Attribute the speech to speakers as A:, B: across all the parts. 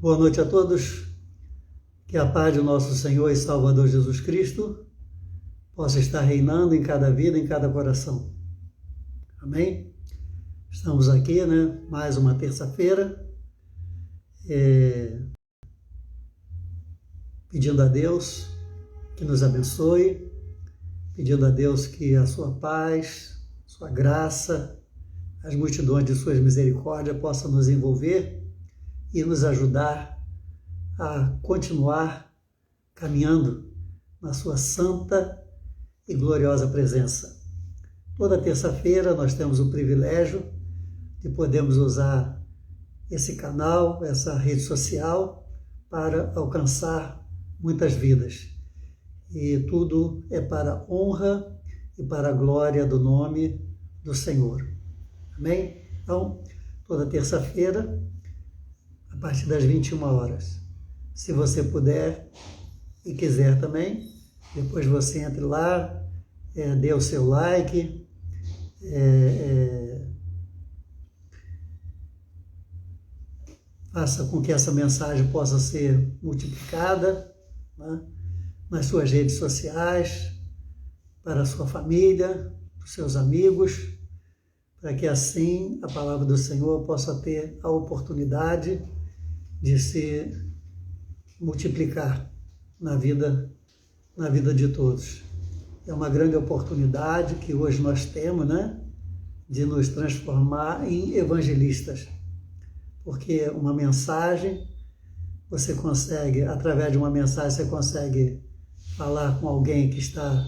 A: Boa noite a todos, que a paz do nosso Senhor e Salvador Jesus Cristo possa estar reinando em cada vida, em cada coração. Amém? Estamos aqui, mais uma terça-feira, pedindo a Deus que nos abençoe, pedindo a Deus que a sua paz, sua graça, as multidões de suas misericórdias possam nos envolver e nos ajudar a continuar caminhando na sua santa e gloriosa presença. Toda terça-feira nós temos o privilégio de podermos usar esse canal, essa rede social, para alcançar muitas vidas. E tudo é para a honra e para a glória do nome do Senhor. Amém? Então, toda terça-feira, a partir das 21 horas. Se você puder e quiser também, depois você entre lá, dê o seu like, faça com que essa mensagem possa ser multiplicada, nas suas redes sociais, para a sua família, para os seus amigos, para que assim a palavra do Senhor possa ter a oportunidade de se multiplicar na vida de todos. É uma grande oportunidade que hoje nós temos, de nos transformar em evangelistas. Porque uma mensagem, você consegue, através de uma mensagem, você consegue falar com alguém que está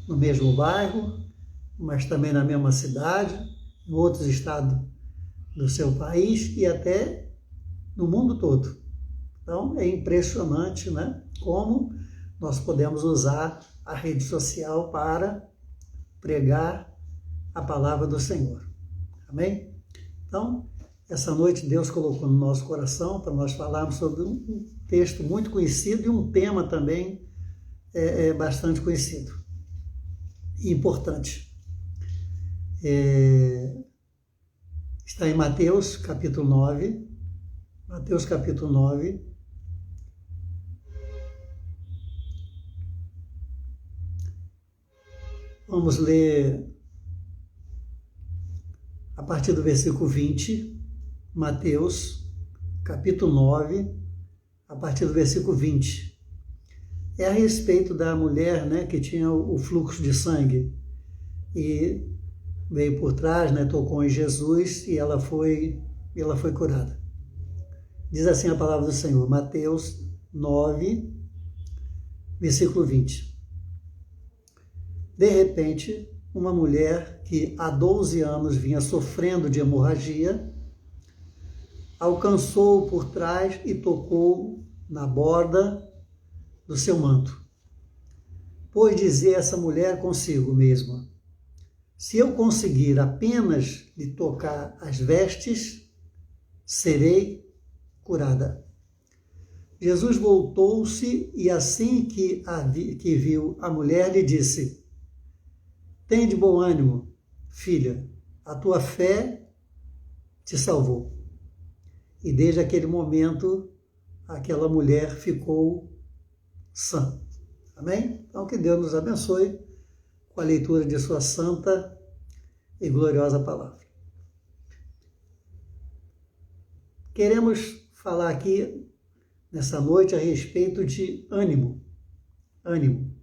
A: no mesmo bairro, mas também na mesma cidade, em outros estados do seu país e até no mundo todo. Então, é impressionante, como nós podemos usar a rede social para pregar a palavra do Senhor. Amém? Então, essa noite Deus colocou no nosso coração para nós falarmos sobre um texto muito conhecido e um tema também bastante conhecido e importante. Está em Mateus, capítulo 9. Mateus, capítulo 9. Vamos ler a partir do versículo 20, Mateus, capítulo 9, a partir do versículo 20. É a respeito da mulher, que tinha o fluxo de sangue e veio por trás, tocou em Jesus e ela foi curada. Diz assim a palavra do Senhor, Mateus 9, versículo 20. De repente, uma mulher que há 12 anos vinha sofrendo de hemorragia, alcançou-o por trás e tocou na borda do seu manto. Pois dizia essa mulher consigo mesma, se eu conseguir apenas lhe tocar as vestes, serei curada. Jesus voltou-se e assim que viu a mulher, lhe disse, tem de bom ânimo, filha, a tua fé te salvou. E desde aquele momento, aquela mulher ficou sã. Amém? Então, que Deus nos abençoe com a leitura de sua santa e gloriosa palavra. Queremos falar aqui, nessa noite, a respeito de ânimo. Ânimo.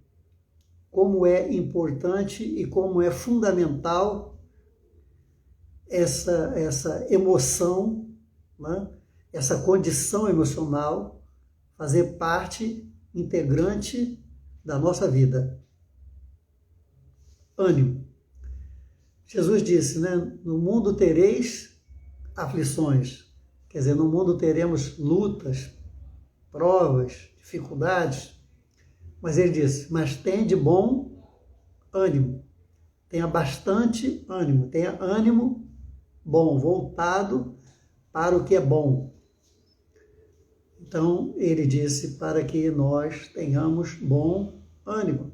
A: Como é importante e como é fundamental essa emoção, essa condição emocional, fazer parte integrante da nossa vida. Ânimo. Jesus disse, no mundo tereis aflições, quer dizer, no mundo teremos lutas, provas, dificuldades, mas ele disse, mas tenha bom ânimo, tenha bastante ânimo, tenha ânimo bom, voltado para o que é bom. Então, ele disse para que nós tenhamos bom ânimo.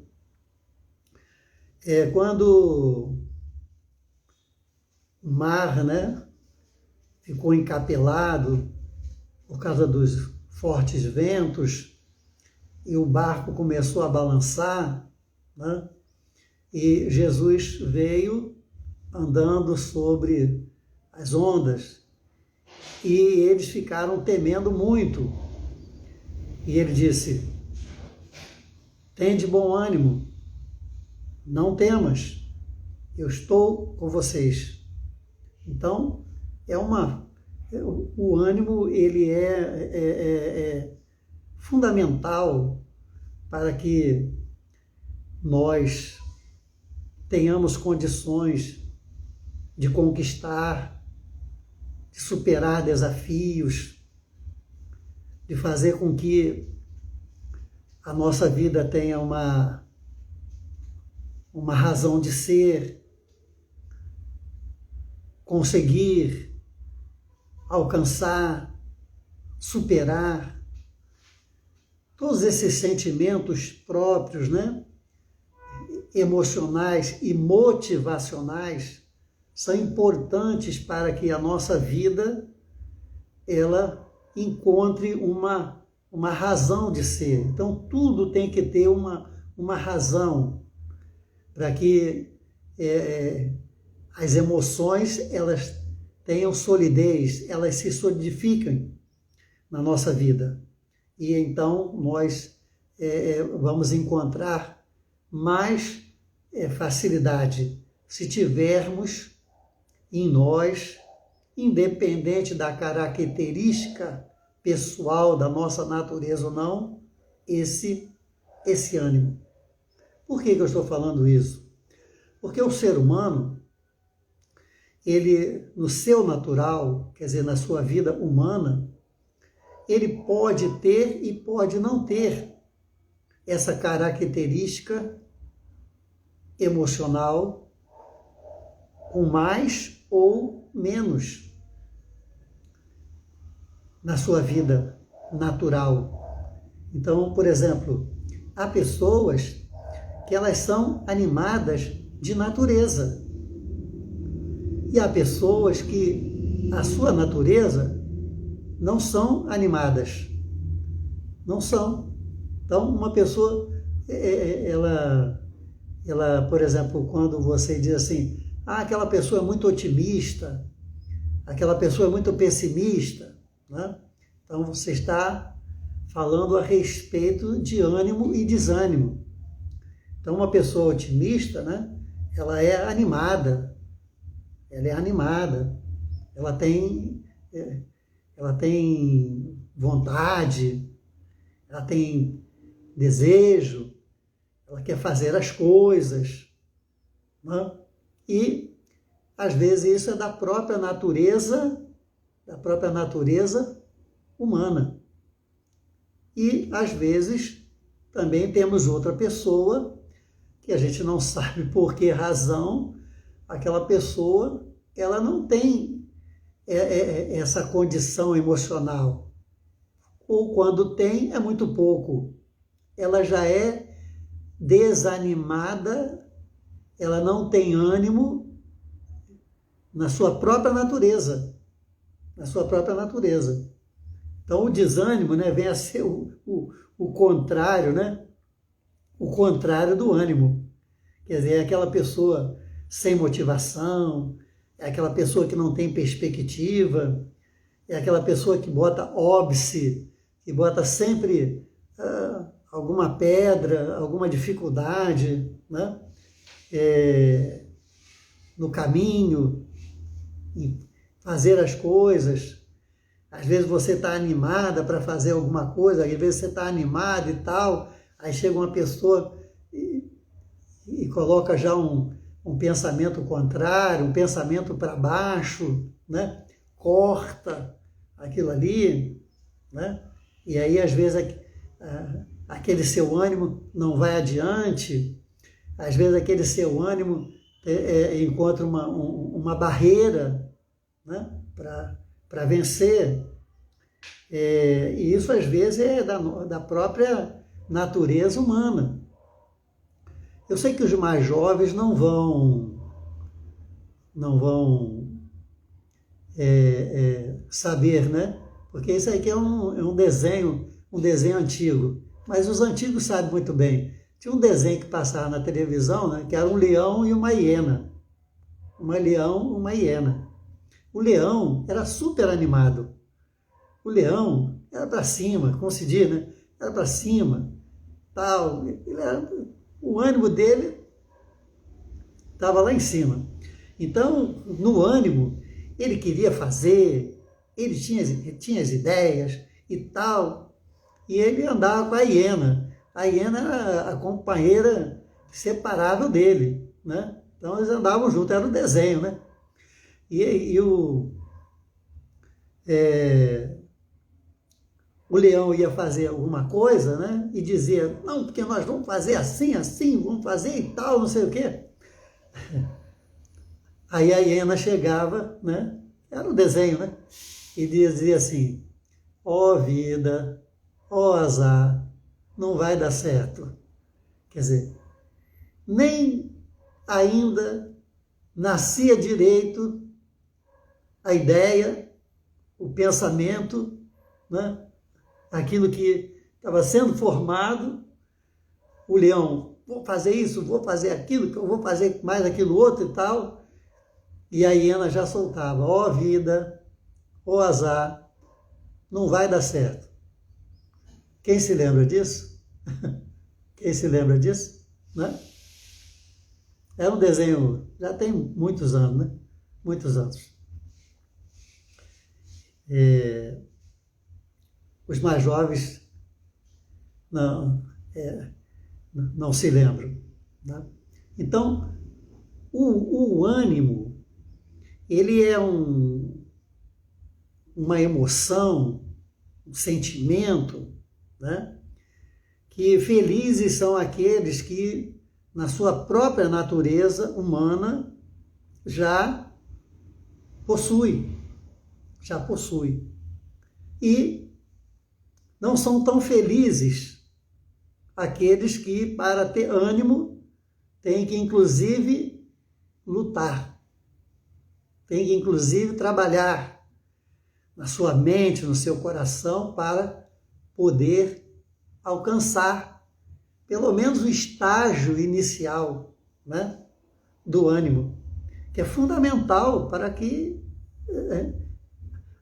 A: Quando o mar, ficou encapelado, por causa dos fortes ventos, e o barco começou a balançar, né? E Jesus veio andando sobre as ondas, e eles ficaram temendo muito. E ele disse: tende bom ânimo, não temas, eu estou com vocês. Então, o ânimo ele é fundamental para que nós tenhamos condições de conquistar, de superar desafios, de fazer com que a nossa vida tenha uma razão de ser, conseguir alcançar, superar todos esses sentimentos próprios, né? Emocionais e motivacionais são importantes para que a nossa vida ela encontre uma razão de ser. Então, tudo tem que ter uma razão para que as emoções elas tenham solidez, elas se solidifiquem na nossa vida. E então nós vamos encontrar mais facilidade se tivermos em nós, independente da característica pessoal da nossa natureza ou não, esse ânimo. Por que eu estou falando isso? Porque o ser humano, ele, no seu natural, quer dizer, na sua vida humana, ele pode ter e pode não ter essa característica emocional com mais ou menos na sua vida natural. Então, por exemplo, há pessoas que elas são animadas de natureza. E há pessoas que a sua natureza não são animadas. Não são. Então, uma pessoa, ela, por exemplo, quando você diz assim, aquela pessoa é muito otimista, aquela pessoa é muito pessimista, né? Então, você está falando a respeito de ânimo e desânimo. Então, uma pessoa otimista, né? Ela é animada, ela tem vontade, ela tem desejo, ela quer fazer as coisas, né? E às vezes isso é da própria natureza humana. E às vezes também temos outra pessoa que a gente não sabe por que razão aquela pessoa ela não tem essa condição emocional. Ou quando tem, é muito pouco. Ela já é desanimada, ela não tem ânimo na sua própria natureza. Então, o desânimo, né, vem a ser o contrário, né? O contrário do ânimo. Quer dizer, é aquela pessoa sem motivação, é aquela pessoa que não tem perspectiva, é aquela pessoa que bota óbice, que bota sempre alguma pedra, alguma dificuldade, né? No caminho, em fazer as coisas. Às vezes você está animada para fazer alguma coisa, às vezes você está animado e tal, aí chega uma pessoa e coloca já um pensamento contrário, um pensamento para baixo, né? Corta aquilo ali, né? E aí às vezes aquele seu ânimo não vai adiante, às vezes aquele seu ânimo encontra uma barreira, né? Para vencer. E isso às vezes é da própria natureza humana. Eu sei que os mais jovens não vão saber, né, porque isso aqui é um desenho antigo, mas os antigos sabem muito bem. Tinha um desenho que passava na televisão, né, que era um leão e uma hiena. Um leão e uma hiena. O leão era super animado. O leão era para cima, como se diz, né? Era para cima, tal. O ânimo dele estava lá em cima. Então, no ânimo, ele queria fazer, ele tinha as ideias e tal, e ele andava com a hiena. A hiena era a companheira separável dele, né? Então, eles andavam juntos, era um desenho, né? O leão ia fazer alguma coisa, né? E dizia, não, porque nós vamos fazer assim, vamos fazer e tal, não sei o quê. Aí a hiena chegava, né? Era um desenho, né? E dizia assim, ó vida, ó azar, não vai dar certo. Quer dizer, nem ainda nascia direito a ideia, o pensamento, né? Aquilo que estava sendo formado, o leão, vou fazer isso, vou fazer aquilo, eu vou fazer mais aquilo outro e tal, e a hiena já soltava, ó vida, ó azar, não vai dar certo. Quem se lembra disso? Quem se lembra disso? Né? Era um desenho, já tem muitos anos, né? Muitos anos. Os mais jovens não se lembram. Né? Então, o ânimo, ele é uma emoção, um sentimento, né? Que felizes são aqueles que, na sua própria natureza humana, já possui. E não são tão felizes aqueles que, para ter ânimo, têm que, inclusive, lutar. Têm que, inclusive, trabalhar na sua mente, no seu coração, para poder alcançar, pelo menos, o estágio inicial, né, do ânimo, que é fundamental para que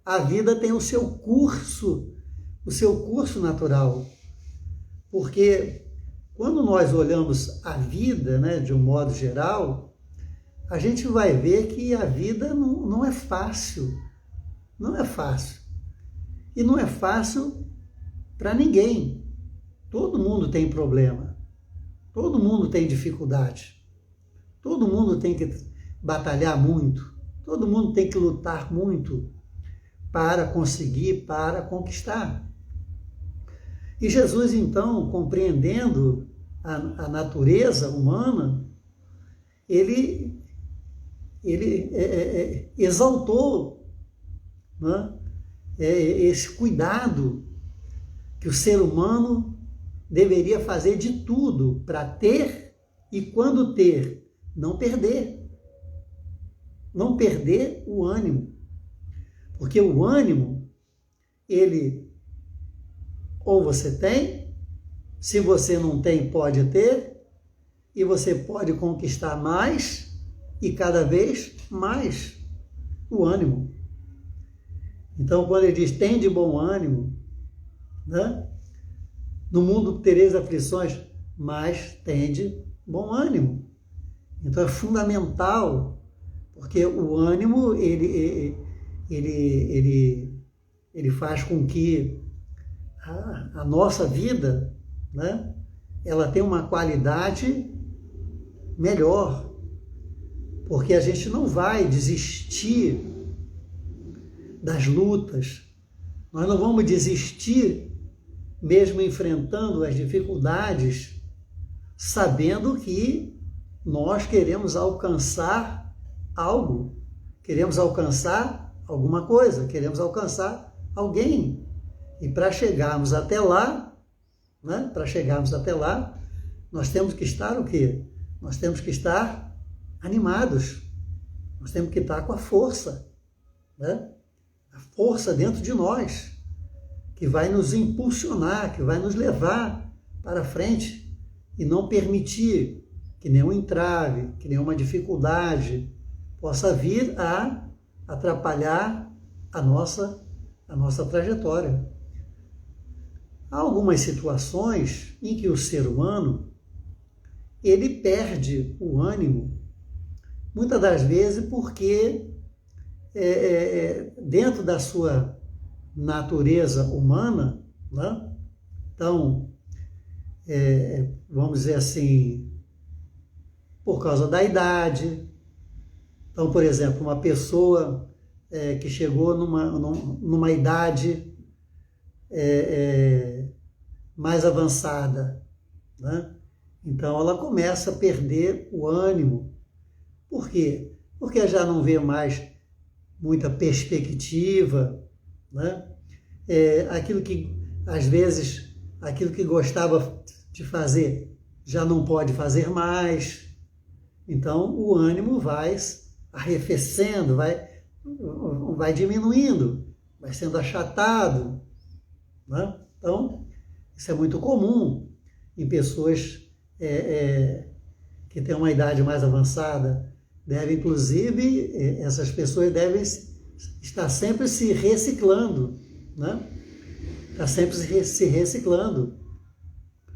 A: a vida tenha o seu curso natural. Porque quando nós olhamos a vida, né, de um modo geral, a gente vai ver que a vida não é fácil. Não é fácil. E não é fácil para ninguém. Todo mundo tem problema. Todo mundo tem dificuldade. Todo mundo tem que batalhar muito. Todo mundo tem que lutar muito para conseguir, para conquistar. E Jesus, então, compreendendo a natureza humana, ele exaltou, né, esse cuidado que o ser humano deveria fazer de tudo para ter e, quando ter, não perder. Não perder o ânimo. Porque o ânimo, ele ou você tem, se você não tem, pode ter, e você pode conquistar mais e cada vez mais o ânimo. Então, quando ele diz, tem de bom ânimo, né? No mundo tereis aflições, mas tem de bom ânimo. Então, é fundamental, porque o ânimo, ele faz com que a nossa vida, né, ela tenha uma qualidade melhor, porque a gente não vai desistir das lutas, nós não vamos desistir mesmo enfrentando as dificuldades, sabendo que nós queremos alcançar algo, queremos alcançar alguma coisa, queremos alcançar alguém. E para chegarmos até lá, né, nós temos que estar o quê? Nós temos que estar animados, nós temos que estar com a força, né? A força dentro de nós. que vai nos impulsionar, que vai nos levar para frente e não permitir que nenhum entrave, que nenhuma dificuldade possa vir a atrapalhar a nossa trajetória. Há algumas situações em que o ser humano ele perde o ânimo, muitas das vezes porque dentro da sua natureza humana, né? Então, vamos dizer assim, por causa da idade. Então, por exemplo, uma pessoa que chegou numa idade mais avançada, né? Então ela começa a perder o ânimo. Por quê? Porque já não vê mais muita perspectiva, né? Aquilo que, às vezes, aquilo que gostava de fazer já não pode fazer mais. Então o ânimo vai arrefecendo, vai diminuindo, vai sendo achatado, né? Então, isso é muito comum em pessoas que têm uma idade mais avançada. Inclusive, essas pessoas devem estar sempre se reciclando, né? Está sempre se reciclando,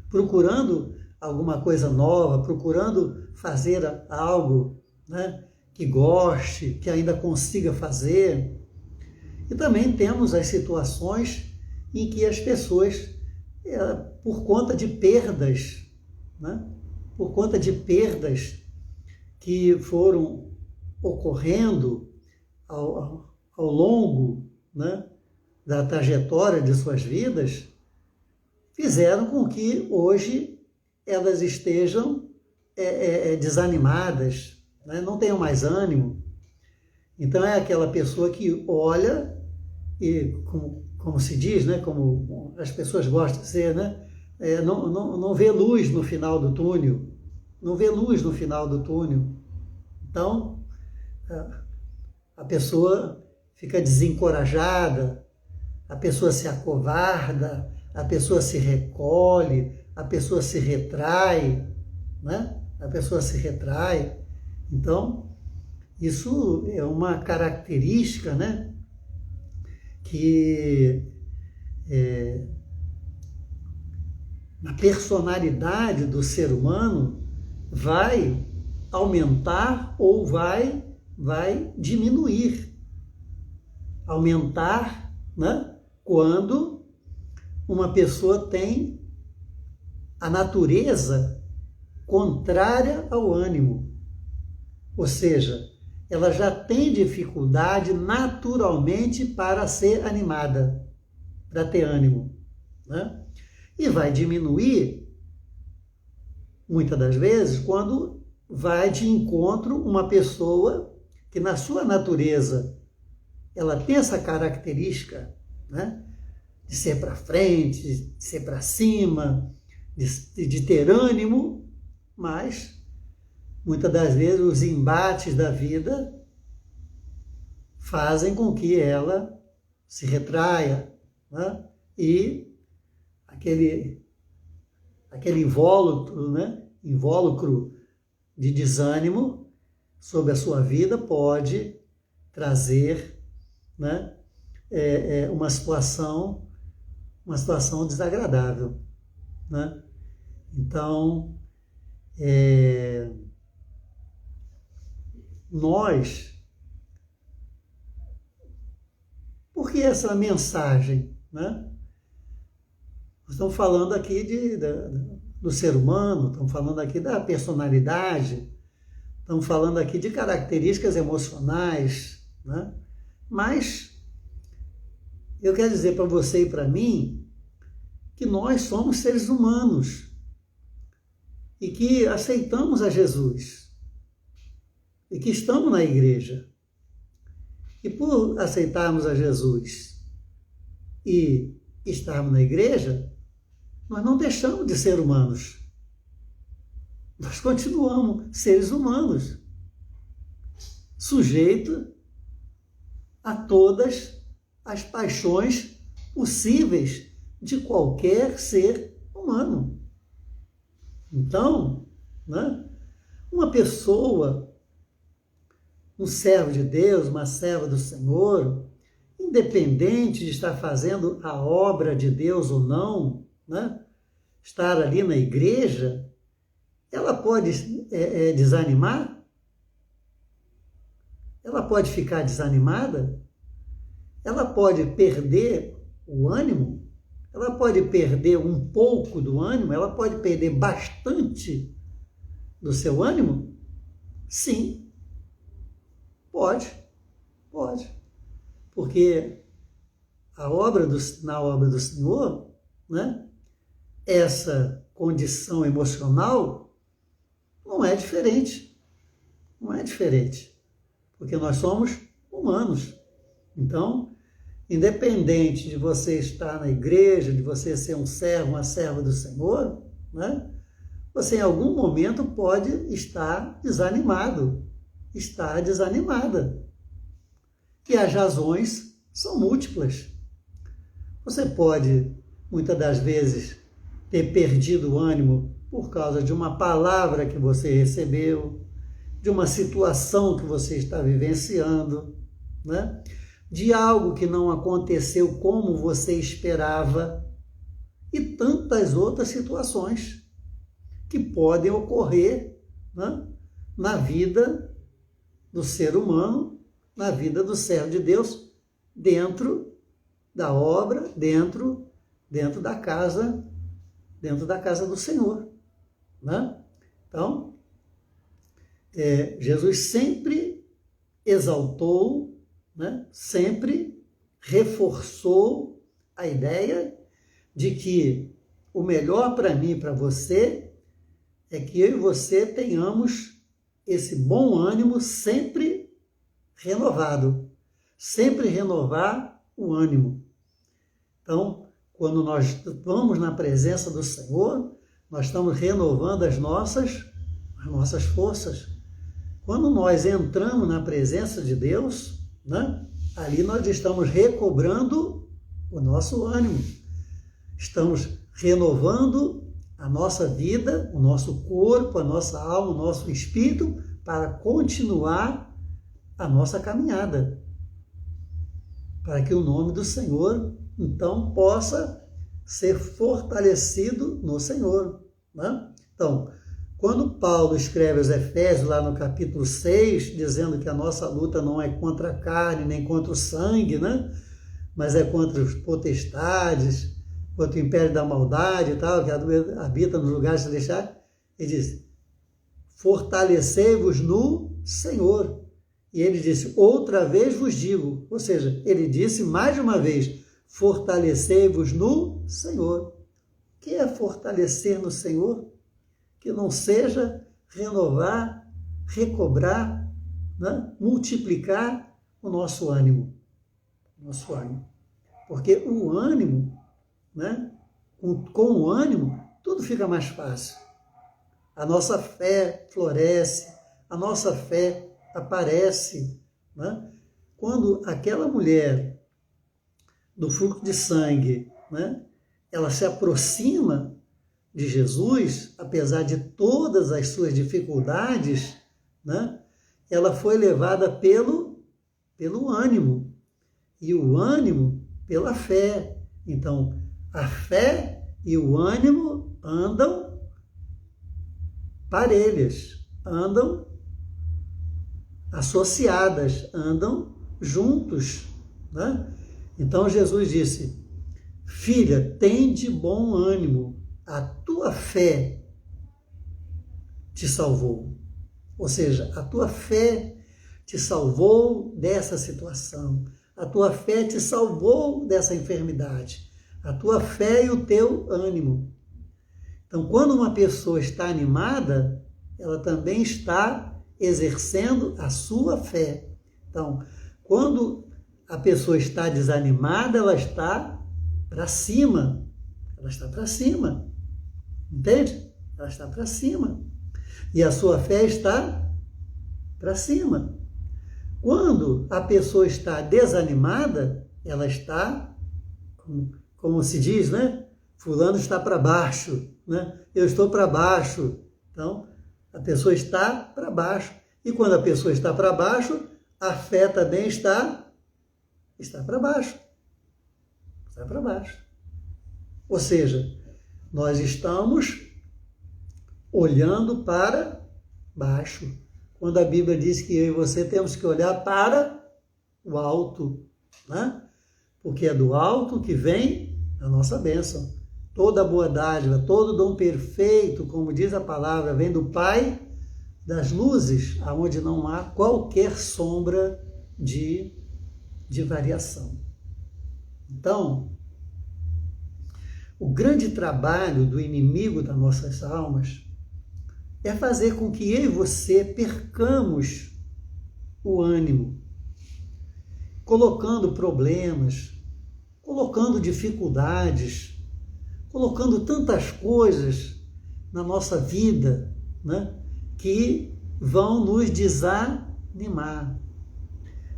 A: procurando alguma coisa nova, procurando fazer algo, né, que goste, que ainda consiga fazer. E também temos as situações em que as pessoas, por conta de perdas, né, por conta de perdas que foram ocorrendo ao longo, né, da trajetória de suas vidas, fizeram com que hoje elas estejam desanimadas, né, não tenham mais ânimo. Então é aquela pessoa que olha e, como se diz, né, como as pessoas gostam de dizer, né, não vê luz no final do túnel, não vê luz no final do túnel. Então, a pessoa fica desencorajada, a pessoa se acovarda, a pessoa se recolhe, a pessoa se retrai, né? A pessoa se retrai. Então, isso é uma característica, né, que na personalidade do ser humano vai aumentar ou vai diminuir. Aumentar, né, quando uma pessoa tem a natureza contrária ao ânimo. Ou seja, ela já tem dificuldade naturalmente para ser animada, para ter ânimo, né? E vai diminuir, muitas das vezes, quando vai de encontro uma pessoa que na sua natureza ela tem essa característica, né, de ser para frente, de ser para cima, de ter ânimo, mas muitas das vezes os embates da vida fazem com que ela se retraia, né, e aquele invólucro, né, invólucro de desânimo sobre a sua vida pode trazer, né, uma situação desagradável, né? Então, por que essa mensagem, né? Nós estamos falando aqui do ser humano, estamos falando aqui da personalidade, estamos falando aqui de características emocionais, né? Mas eu quero dizer para você e para mim que nós somos seres humanos e que aceitamos a Jesus e que estamos na igreja. E por aceitarmos a Jesus e estarmos na igreja, nós não deixamos de ser humanos. Nós continuamos seres humanos, sujeitos a todas as paixões possíveis de qualquer ser humano. Então, né, uma pessoa, um servo de Deus, uma serva do Senhor, independente de estar fazendo a obra de Deus ou não, né, estar ali na igreja, ela pode desanimar? Ela pode ficar desanimada? Ela pode perder o ânimo? Ela pode perder um pouco do ânimo? Ela pode perder bastante do seu ânimo? Sim, pode. Porque na obra do Senhor, né, essa condição emocional não é diferente. Não é diferente. Porque nós somos humanos. Então, independente de você estar na igreja, de você ser um servo, uma serva do Senhor, né, você em algum momento pode estar desanimado, estar desanimada. E as razões são múltiplas. Você pode, muitas das vezes, ter perdido o ânimo por causa de uma palavra que você recebeu, de uma situação que você está vivenciando, né? De algo que não aconteceu como você esperava e tantas outras situações que podem ocorrer, né, na vida do ser humano, na vida do servo de Deus, dentro da obra, dentro da casa do Senhor, né? Então, Jesus sempre exaltou, né, sempre reforçou a ideia de que o melhor para mim e para você é que eu e você tenhamos esse bom ânimo sempre renovado, sempre renovar o ânimo. Então, quando nós vamos na presença do Senhor, nós estamos renovando as nossas forças. Quando nós entramos na presença de Deus, né, ali nós estamos recobrando o nosso ânimo. Estamos renovando a nossa vida, o nosso corpo, a nossa alma, o nosso espírito, para continuar a nossa caminhada. Para que o nome do Senhor, então, possa ser fortalecido no Senhor, né? Então, quando Paulo escreve aos Efésios, lá no capítulo 6, dizendo que a nossa luta não é contra a carne, nem contra o sangue, né? Mas é contra os potestades, contra o império da maldade e tal, que habita nos lugares celestiais, ele diz, fortalecei-vos no Senhor. E ele disse, outra vez vos digo, ou seja, ele disse mais de uma vez, fortalecei-vos no Senhor. O que é fortalecer no Senhor? Que não seja renovar, recobrar, né, multiplicar o nosso ânimo. Porque o ânimo, né, com o ânimo, tudo fica mais fácil. A nossa fé floresce, a nossa fé aparece, né? Quando aquela mulher do fluxo de sangue, né, ela se aproxima de Jesus, apesar de todas as suas dificuldades, né, ela foi levada pelo ânimo, e o ânimo pela fé. Então, a fé e o ânimo andam parelhas, andam associadas, andam juntos, né? Então Jesus disse, filha, tem de bom ânimo, a tua fé te salvou. Ou seja, a tua fé te salvou dessa situação, a tua fé te salvou dessa enfermidade, a tua fé e o teu ânimo. Então, quando uma pessoa está animada, ela também está exercendo a sua fé. Então, quando a pessoa está desanimada, ela está para cima. Ela está para cima. Entende? Ela está para cima. E a sua fé está para cima. Quando a pessoa está desanimada, ela está como se diz, né? Fulano está para baixo, né? Eu estou para baixo. Então, a pessoa está para baixo. E quando a pessoa está para baixo, a fé também está para baixo. Está para baixo. Ou seja, nós estamos olhando para baixo. Quando a Bíblia diz que eu e você temos que olhar para o alto, né? Porque é do alto que vem a nossa bênção. Toda boa dádiva, todo dom perfeito, como diz a palavra, vem do Pai das luzes, aonde não há qualquer sombra de variação. Então, o grande trabalho do inimigo das nossas almas é fazer com que eu e você percamos o ânimo, colocando problemas, colocando dificuldades, colocando tantas coisas na nossa vida, né, que vão nos desanimar.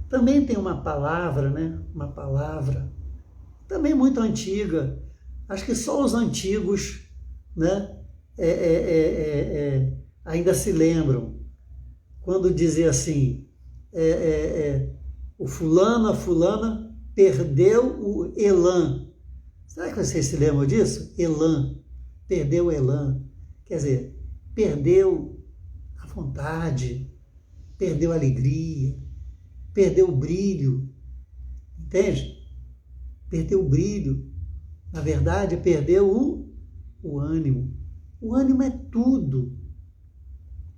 A: Também tem uma palavra, né, uma palavra também muito antiga, acho que só os antigos, né, ainda se lembram, quando dizia assim, o fulano, a fulana perdeu o elan. Será que vocês se lembram disso? Elan, perdeu o elan. Quer dizer, perdeu a vontade, perdeu a alegria, perdeu o brilho. Entende? Perdeu o brilho. Na verdade, perdeu o ânimo. O ânimo é tudo.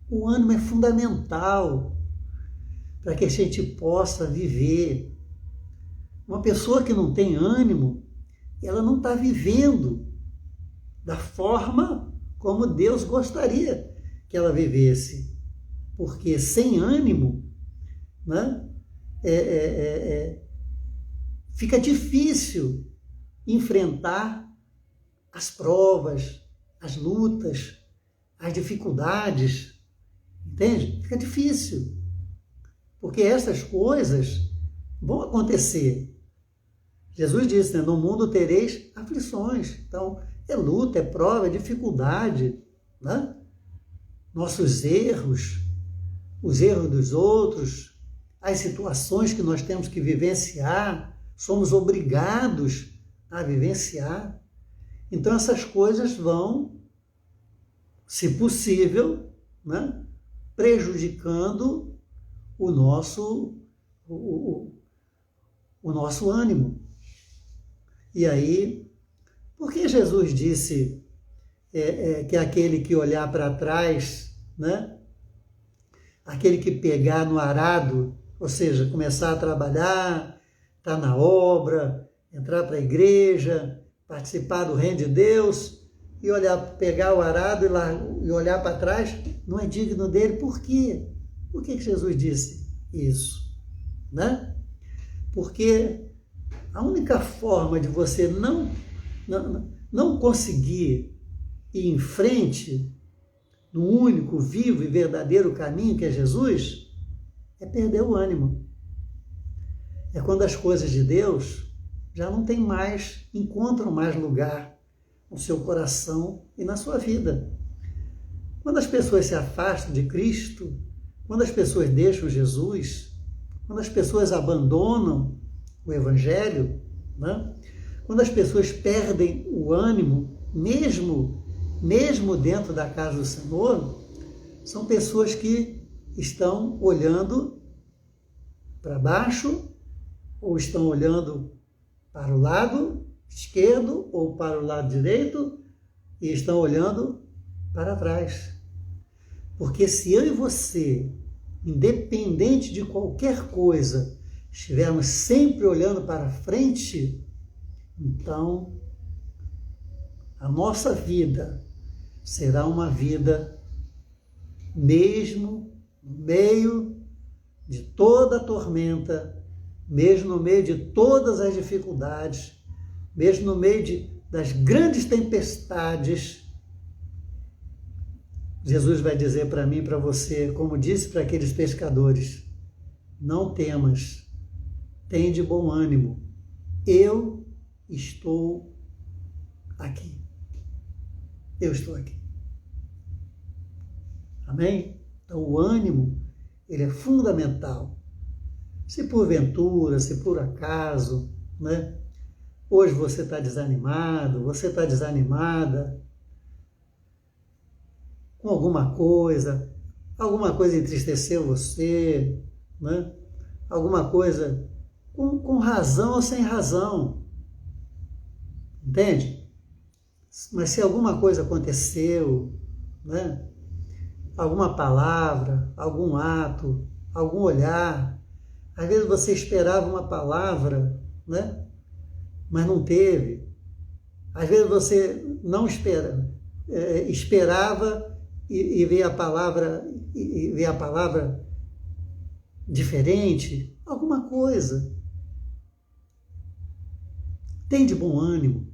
A: O ânimo é fundamental para que a gente possa viver. Uma pessoa que não tem ânimo, ela não está vivendo da forma como Deus gostaria que ela vivesse. Porque sem ânimo, né, fica difícil enfrentar as provas, as lutas, as dificuldades. Entende? Fica difícil. Porque essas coisas vão acontecer. Jesus disse, né, no mundo tereis aflições. Então, é luta, é prova, é dificuldade, né? Nossos erros, os erros dos outros, as situações que nós temos que vivenciar, somos obrigados a vivenciar. Então, essas coisas vão, se possível, né, prejudicando o nosso ânimo. E aí, por que Jesus disse que aquele que olhar para trás, né, aquele que pegar no arado, ou seja, começar a trabalhar, estar na obra, entrar para a igreja, participar do reino de Deus, e pegar o arado e olhar para trás, não é digno dele? Por quê? Por que Jesus disse isso? Né? Porque a única forma de você não conseguir ir em frente no único, vivo e verdadeiro caminho que é Jesus, é perder o ânimo. É quando as coisas de Deus já não encontram mais lugar no seu coração e na sua vida. Quando as pessoas se afastam de Cristo, quando as pessoas deixam Jesus, quando as pessoas abandonam o Evangelho, né? Quando as pessoas perdem o ânimo, mesmo dentro da casa do Senhor, são pessoas que estão olhando para baixo ou estão olhando para o lado esquerdo ou para o lado direito e estão olhando para trás. Porque se eu e você, independente de qualquer coisa, estivermos sempre olhando para frente, então a nossa vida será uma vida, mesmo no meio de toda a tormenta, mesmo no meio de todas as dificuldades, mesmo no meio das grandes tempestades, Jesus vai dizer para mim e para você, como disse para aqueles pescadores, não temas, tem de bom ânimo, eu estou aqui. Eu estou aqui. Amém? Então o ânimo, ele é fundamental. Se porventura, se por acaso, né? Hoje você está desanimado, você está desanimada com alguma coisa entristeceu você, né? Alguma coisa com razão ou sem razão, entende? Mas se alguma coisa aconteceu, né? Alguma palavra, algum ato, algum olhar, às vezes você esperava uma palavra, né? Mas não teve. Às vezes você não esperava e veio a palavra diferente, alguma coisa. Tem de bom ânimo.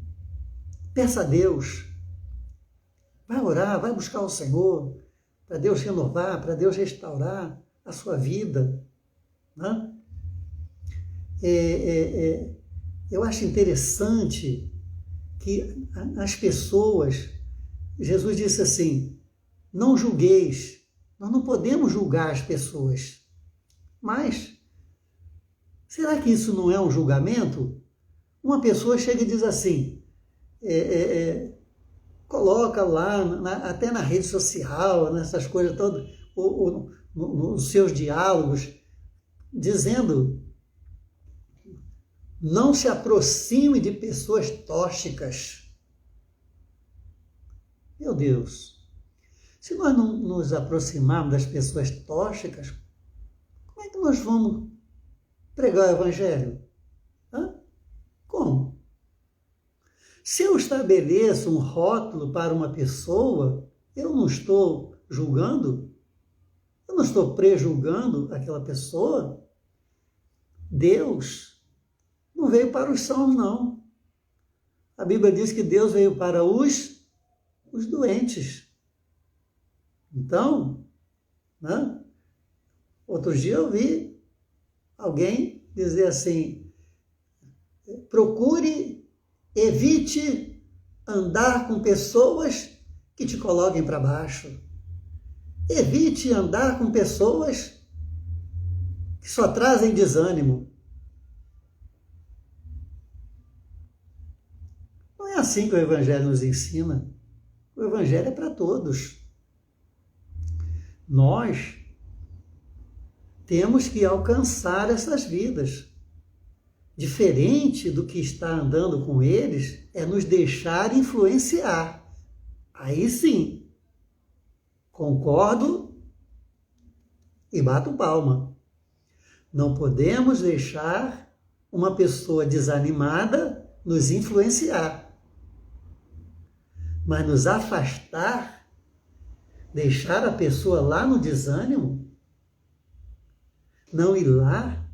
A: Peça a Deus. Vai orar, vai buscar o Senhor, para Deus renovar, para Deus restaurar a sua vida. Né? Eu acho interessante que as pessoas, Jesus disse assim, não julgueis, nós não podemos julgar as pessoas, mas será que isso não é um julgamento? Uma pessoa chega e diz assim, coloca lá, até na rede social, nessas coisas todas, ou nos seus diálogos, dizendo, não se aproxime de pessoas tóxicas. Meu Deus, se nós não nos aproximarmos das pessoas tóxicas, como é que nós vamos pregar o Evangelho? Hã? Como? Se eu estabeleço um rótulo para uma pessoa, eu não estou julgando, eu não estou prejulgando aquela pessoa. Deus não veio para os sãos, não. A Bíblia diz que Deus veio para os doentes. Então, né? Outro dia eu vi alguém dizer assim, evite andar com pessoas que te coloquem para baixo. Evite andar com pessoas que só trazem desânimo. Não é assim que o Evangelho nos ensina. O Evangelho é para todos. Nós temos que alcançar essas vidas. Diferente do que está andando com eles, é nos deixar influenciar. Aí sim, concordo e bato palma. Não podemos deixar uma pessoa desanimada nos influenciar. Mas nos afastar, deixar a pessoa lá no desânimo, não ir lá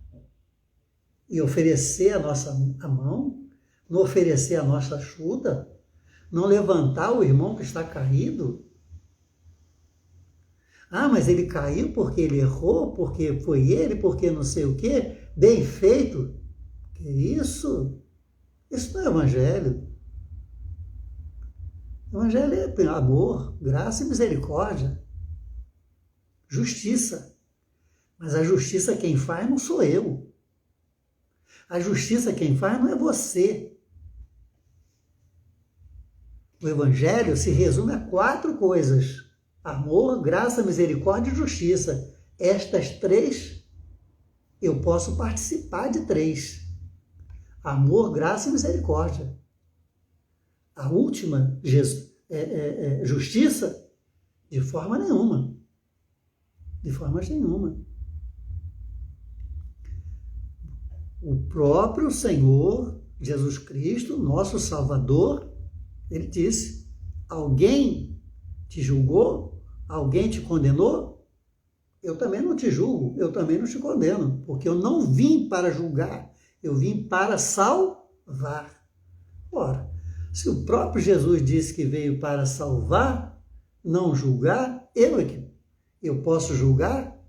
A: e oferecer a mão, não oferecer a nossa ajuda, não levantar o irmão que está caído. Ah, mas ele caiu porque ele errou, porque foi ele, porque não sei o quê. Bem feito. Que isso? Isso não é Evangelho. Evangelho é amor, graça e misericórdia. Justiça. Mas a justiça quem faz não sou eu. A justiça quem faz não é você. O Evangelho se resume a 4 coisas. Amor, graça, misericórdia e justiça. Estas 3, eu posso participar de 3. Amor, graça e misericórdia. A última, justiça, de forma nenhuma. De forma nenhuma. O próprio Senhor Jesus Cristo, nosso Salvador, ele disse, alguém te julgou? Alguém te condenou? Eu também não te julgo, eu também não te condeno, porque eu não vim para julgar, eu vim para salvar. Ora, se o próprio Jesus disse que veio para salvar, não julgar, eu posso julgar?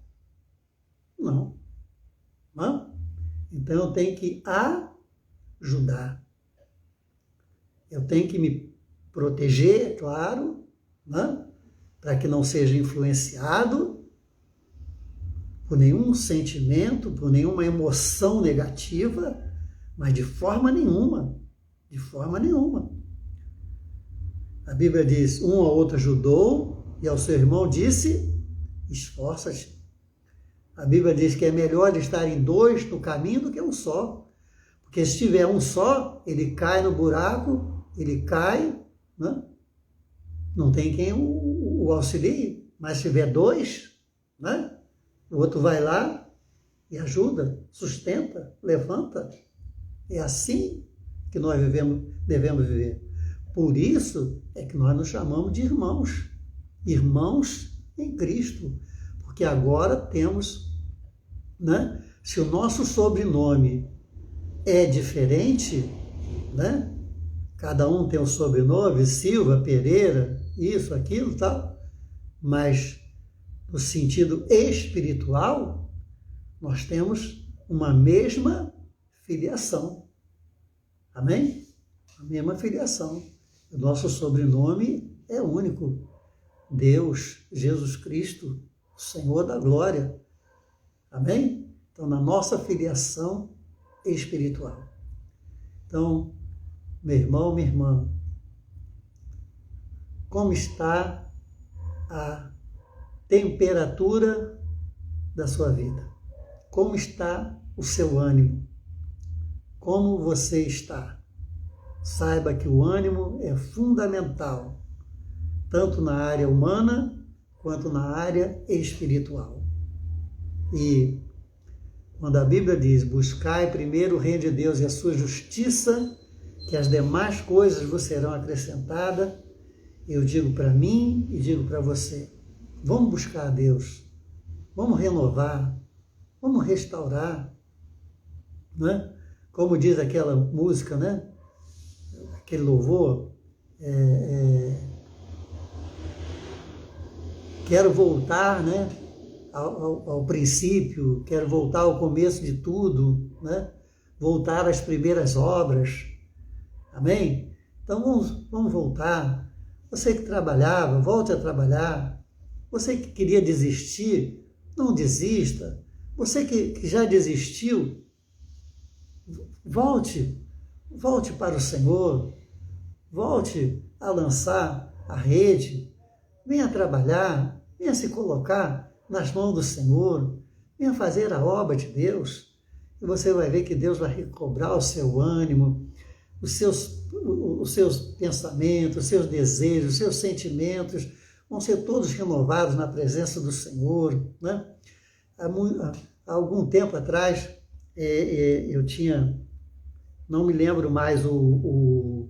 A: Não. Não? Então eu tenho que ajudar. Eu tenho que me proteger, é claro, né? Para que não seja influenciado por nenhum sentimento, por nenhuma emoção negativa, mas de forma nenhuma. De forma nenhuma. A Bíblia diz, um ao outro ajudou, e ao seu irmão disse, esforça-te. A Bíblia diz que é melhor estarem dois no caminho do que um só. Porque se tiver um só, ele cai no buraco, ele cai, né? Não tem quem o auxilie. Mas se tiver dois, né? O outro vai lá e ajuda, sustenta, levanta. É assim que nós devemos viver. Por isso é que nós nos chamamos de irmãos. Irmãos em Cristo. Porque agora temos, né? Se o nosso sobrenome é diferente, né? Cada um tem um sobrenome, Silva, Pereira, isso, aquilo, tal. Mas no sentido espiritual, nós temos uma mesma filiação. Amém? A mesma filiação. O nosso sobrenome é único. Deus, Jesus Cristo, o Senhor da glória. Amém? Então, na nossa filiação espiritual. Então, meu irmão, minha irmã, como está a temperatura da sua vida? Como está o seu ânimo? Como você está? Saiba que o ânimo é fundamental, tanto na área humana quanto na área espiritual. E quando a Bíblia diz, buscai primeiro o reino de Deus e a sua justiça, que as demais coisas vos serão acrescentadas, eu digo para mim e digo para você, vamos buscar a Deus, vamos renovar, vamos restaurar, né? Como diz aquela música, né? Aquele louvor, quero voltar, né? Ao princípio, quero voltar ao começo de tudo, né? Voltar às primeiras obras, amém? Então vamos voltar. Você que trabalhava, volte a trabalhar. Você que queria desistir, não desista. Você que já desistiu, volte para o Senhor, volte a lançar a rede, venha trabalhar, venha se colocar nas mãos do Senhor, venha fazer a obra de Deus, e você vai ver que Deus vai recobrar o seu ânimo, os seus pensamentos, os seus desejos, os seus sentimentos, vão ser todos renovados na presença do Senhor, né? Há algum tempo atrás, eu tinha, não me lembro mais o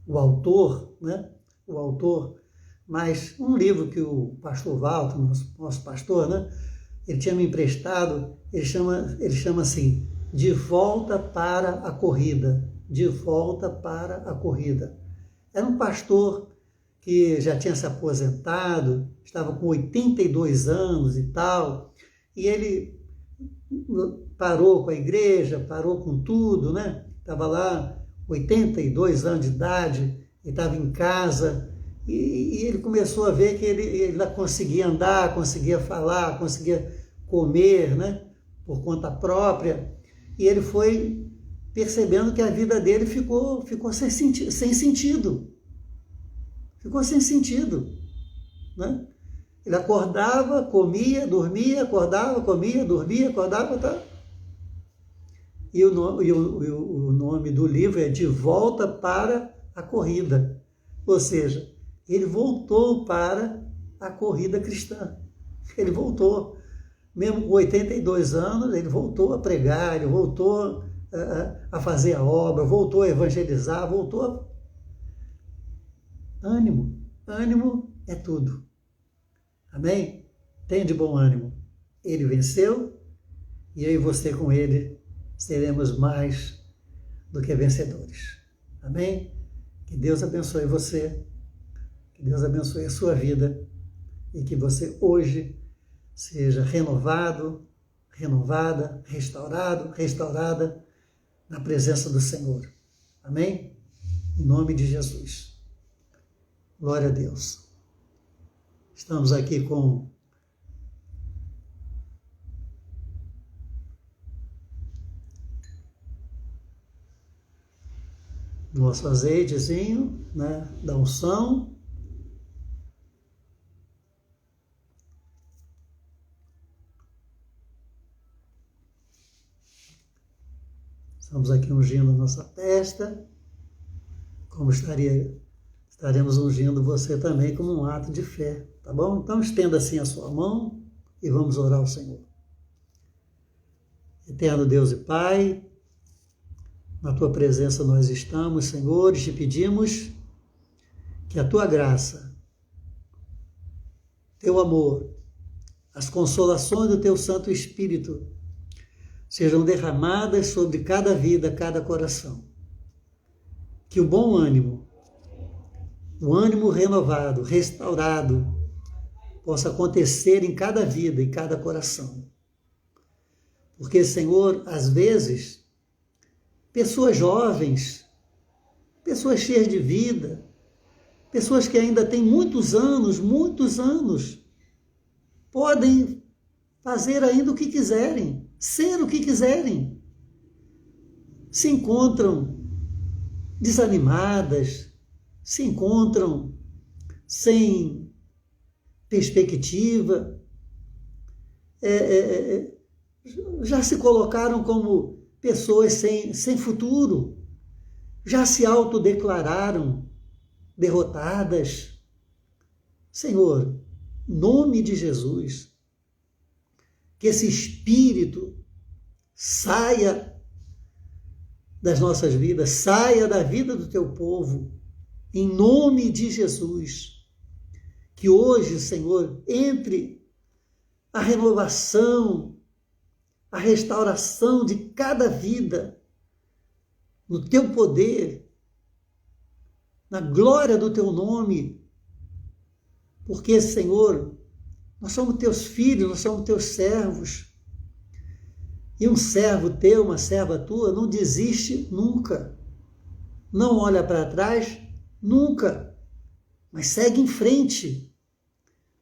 A: autor, né? O autor, mas um livro que o pastor Walter, nosso pastor, né? Ele tinha me emprestado, ele chama assim, De Volta para a Corrida. De Volta para a Corrida. Era um pastor que já tinha se aposentado, estava com 82 anos e tal, e ele parou com a igreja, parou com tudo, né? Estava lá, 82 anos de idade, ele estava em casa, e ele começou a ver que ele conseguia andar, conseguia falar, conseguia comer, né? Por conta própria, e ele foi percebendo que a vida dele ficou sem sentido. Ficou sem sentido, né? Ele acordava, comia, dormia, acordava, comia, dormia, acordava, tá? E o nome do livro é De Volta para a Corrida. Ou seja, ele voltou para a corrida cristã. Ele voltou. Mesmo com 82 anos, ele voltou a pregar, ele voltou a fazer a obra, voltou a evangelizar, voltou a... Ânimo é tudo. Amém? Tenha de bom ânimo. Ele venceu e eu e você com ele seremos mais do que vencedores. Amém? Que Deus abençoe você, que Deus abençoe a sua vida e que você hoje seja renovado, renovada, restaurada na presença do Senhor. Amém? Em nome de Jesus. Glória a Deus. Estamos aqui com nosso azeitezinho, né, da unção. Estamos aqui ungindo a nossa testa, como estaremos ungindo você também como um ato de fé, tá bom? Então estenda assim a sua mão e vamos orar ao Senhor. Eterno Deus e Pai, na Tua presença nós estamos, Senhor, e te pedimos que a Tua graça, Teu amor, as consolações do Teu Santo Espírito sejam derramadas sobre cada vida, cada coração. Que o bom ânimo, o ânimo renovado, restaurado, possa acontecer em cada vida, em cada coração. Porque, Senhor, às vezes, pessoas jovens, pessoas cheias de vida, pessoas que ainda têm muitos anos, podem fazer ainda o que quiserem, ser o que quiserem. Se encontram desanimadas, se encontram sem perspectiva, já se colocaram como pessoas sem futuro, já se autodeclararam derrotadas. Senhor, em nome de Jesus, que esse espírito saia das nossas vidas, saia da vida do teu povo, em nome de Jesus. Que hoje, Senhor, entre a renovação, a restauração de cada vida, no teu poder, na glória do teu nome, porque, Senhor, nós somos teus filhos, nós somos teus servos. E um servo teu, uma serva tua, não desiste nunca. Não olha para trás nunca, mas segue em frente.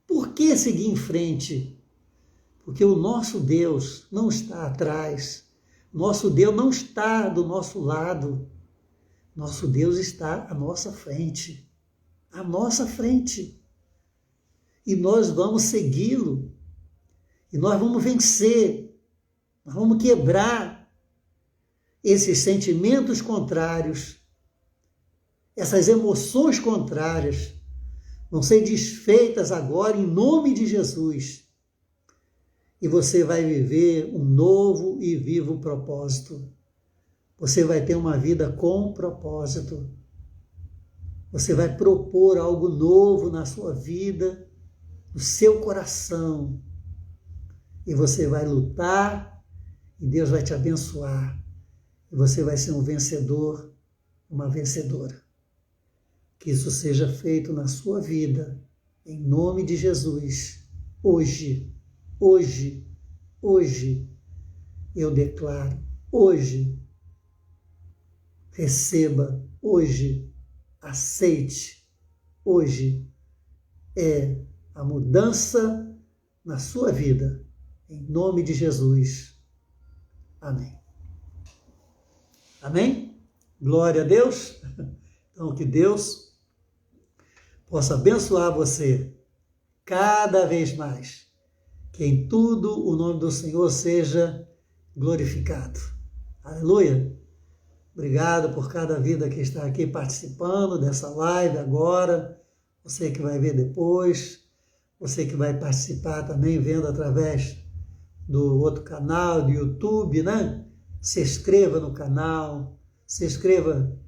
A: Por que seguir em frente? Porque o nosso Deus não está atrás. Nosso Deus não está do nosso lado. Nosso Deus está à nossa frente. À nossa frente. E nós vamos segui-lo. E nós vamos vencer. Nós vamos quebrar esses sentimentos contrários, essas emoções contrárias, vão ser desfeitas agora em nome de Jesus. E você vai viver um novo e vivo propósito. Você vai ter uma vida com propósito. Você vai propor algo novo na sua vida, no seu coração. E você vai lutar. E Deus vai te abençoar. E você vai ser um vencedor, uma vencedora. Que isso seja feito na sua vida, em nome de Jesus. Hoje, eu declaro, hoje, receba, hoje, aceite, hoje é a mudança na sua vida, em nome de Jesus. Amém. Amém? Glória a Deus. Então, que Deus possa abençoar você cada vez mais. Que em tudo o nome do Senhor seja glorificado. Aleluia. Obrigado por cada vida que está aqui participando dessa live agora. Você que vai ver depois. Você que vai participar também vendo através do outro canal, do YouTube, né? Se inscreva no canal, se inscreva,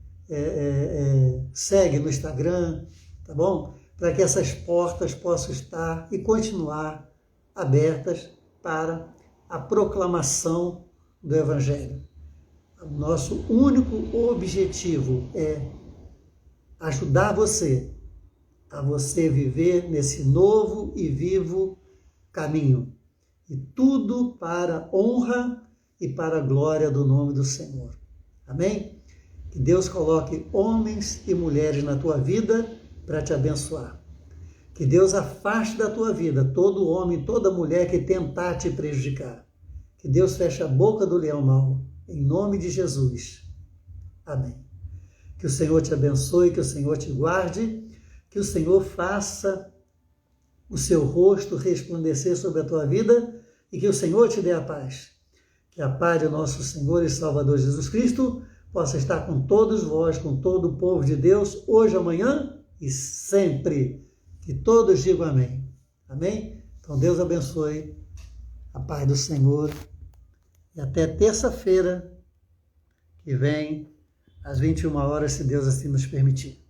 A: segue no Instagram, tá bom? Para que essas portas possam estar e continuar abertas para a proclamação do Evangelho. O nosso único objetivo é ajudar você a você viver nesse novo e vivo caminho. E tudo para a honra e para a glória do nome do Senhor. Amém? Que Deus coloque homens e mulheres na tua vida para te abençoar. Que Deus afaste da tua vida todo homem, toda mulher que tentar te prejudicar. Que Deus feche a boca do leão mau, em nome de Jesus. Amém. Que o Senhor te abençoe, que o Senhor te guarde, que o Senhor faça o seu rosto resplandecer sobre a tua vida e que o Senhor te dê a paz. Que a paz de nosso Senhor e Salvador Jesus Cristo possa estar com todos vós, com todo o povo de Deus, hoje, amanhã e sempre. Que todos digam amém. Amém? Então Deus abençoe, a paz do Senhor. E até terça-feira que vem, às 21 horas, se Deus assim nos permitir.